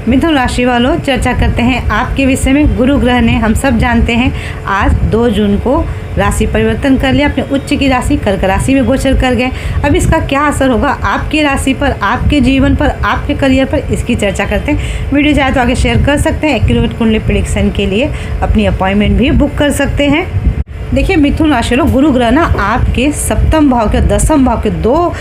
मिथुन राशि वालों, चर्चा करते हैं आपके विषय में। गुरु ग्रह ने हम सब जानते हैं आज 2 जून को राशि परिवर्तन कर लिया, अपने उच्च की राशि कर्क राशि में गोचर कर गए। अब इसका क्या असर होगा आपकी राशि पर, आपके जीवन पर, आपके करियर पर, इसकी चर्चा करते हैं। वीडियो चाहे तो आगे शेयर कर सकते हैं। एक्यूरेट कुंडली प्रेडिक्शन के लिए अपनी अपॉइंटमेंट भी बुक कर सकते हैं। देखिए मिथुन राशि वालों, गुरु ग्रह ना आपके सप्तम भाव के 10वें भाव के 2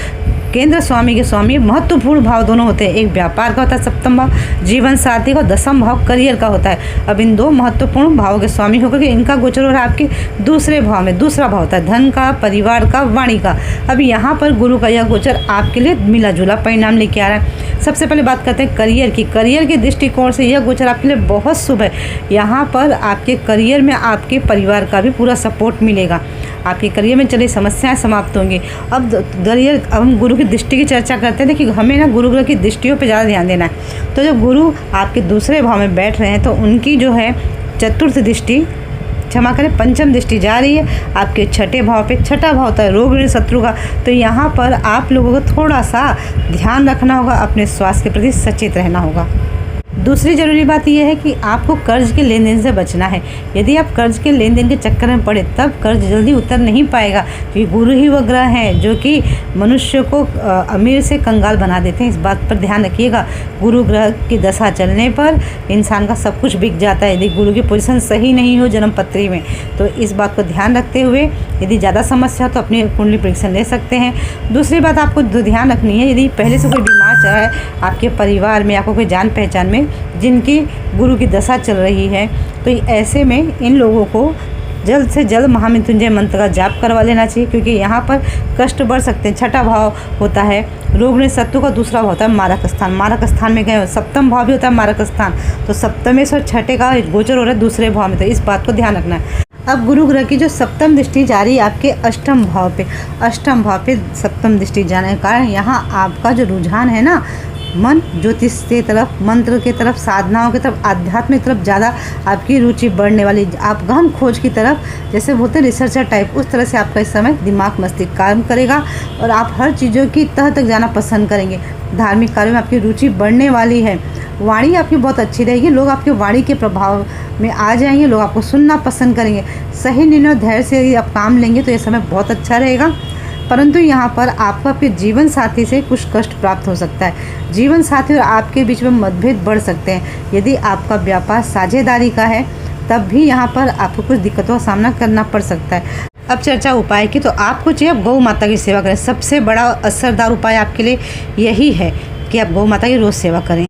केंद्र स्वामी के स्वामी महत्वपूर्ण भाव दोनों होते हैं। एक व्यापार का होता है सप्तम भाव, जीवन साथी का, 10वां भाव करियर का होता है। अब इन 2 महत्वपूर्ण भावों के स्वामी होकर के इनका गोचर हो रहा है आपके दूसरे भाव में। दूसरा भाव होता है धन का, परिवार का, वाणी का। अब यहाँ पर गुरु का यह गोचर आपके लिए मिला जुला परिणाम लेके आ रहा है। सबसे पहले बात करते हैं करियर की। करियर के दृष्टिकोण से यह गोचर आपके लिए बहुत शुभ है। यहाँ पर आपके करियर में आपके परिवार का भी पूरा सपोर्ट मिलेगा। आपके करियर में चली समस्याएं समाप्त होंगी। अब हम गुरु की दृष्टि की चर्चा करते हैं। देखिए हमें ना गुरु ग्रह की दृष्टियों पे ज़्यादा ध्यान देना है। तो जब गुरु आपके दूसरे भाव में बैठ रहे हैं तो उनकी जो है चतुर्थ दृष्टि, क्षमा करें, पंचम दृष्टि जा रही है आपके 6ठे भाव पे। 6ठा भाव होता है रोग ऋण शत्रु का। तो यहाँ पर आप लोगों को थोड़ा सा ध्यान रखना होगा, अपने स्वास्थ्य के प्रति सचेत रहना होगा। दूसरी ज़रूरी बात यह है कि आपको कर्ज के लेन देन से बचना है। यदि आप कर्ज के लेन देन के चक्कर में पड़े तब कर्ज जल्दी उतर नहीं पाएगा, क्योंकि गुरु ही वह ग्रह हैं जो कि मनुष्य को अमीर से कंगाल बना देते हैं। इस बात पर ध्यान रखिएगा। गुरु ग्रह की दशा चलने पर इंसान का सब कुछ बिक जाता है। यदि गुरु की पोजीशन सही नहीं हो जन्म पत्री में, तो इस बात को ध्यान रखते हुए यदि ज़्यादा समस्या हो तो अपनी कुंडली प्रेडिक्शन ले सकते हैं। दूसरी बात आपको ध्यान रखनी है, यदि पहले से कोई बीमार चल रहा है आपके परिवार में, आपको कोई जान पहचान में जिनकी गुरु की दशा चल रही है, तो ऐसे में इन लोगों को जल्द से जल्द महामृत्युंजय मंत्र का जाप करवा लेना चाहिए, क्योंकि यहाँ पर कष्ट बढ़ सकते हैं। 6ठा भाव होता है रोग ऋण शत्रु का, दूसरा भाव होता है मारक स्थान। मारक स्थान में गए, सप्तम भाव भी होता है मारक स्थान। तो सप्तमेश और 6ठे का गोचर हो रहा है दूसरे भाव में, तो इस बात को ध्यान रखना है। अब गुरु ग्रह की जो सप्तम दृष्टि जा रही है आपके अष्टम भाव पे, अष्टम भाव पे सप्तम दृष्टि जाने के कारण यहाँ आपका जो रुझान है ना, मन ज्योतिष के तरफ, मंत्र के तरफ, साधनाओं की तरफ, आध्यात्म की तरफ ज़्यादा आपकी रुचि बढ़ने वाली। आप गहन खोज की तरफ, जैसे बोलते हैं रिसर्चर टाइप, उस तरह से आपका इस समय दिमाग मस्तिष्क काम करेगा और आप हर चीज़ों की तह तक जाना पसंद करेंगे। धार्मिक कार्यों में आपकी रुचि बढ़ने वाली है। वाणी आपकी बहुत अच्छी रहेगी। लोग आपके वाणी के प्रभाव में आ जाएंगे, लोग आपको सुनना पसंद करेंगे। सही निर्णय और धैर्य से यदि आप काम लेंगे तो ये समय बहुत अच्छा रहेगा। परंतु यहाँ पर आपको आपके जीवन साथी से कुछ कष्ट प्राप्त हो सकता है। जीवन साथी और आपके बीच में मतभेद बढ़ सकते हैं। यदि आपका व्यापार साझेदारी का है तब भी यहाँ पर आपको कुछ दिक्कतों का सामना करना पड़ सकता है। अब चर्चा उपाय की, तो आपको चाहिए आप गौ माता की सेवा करें। सबसे बड़ा असरदार उपाय आपके लिए यही है कि आप गौ माता की रोज़ सेवा करें।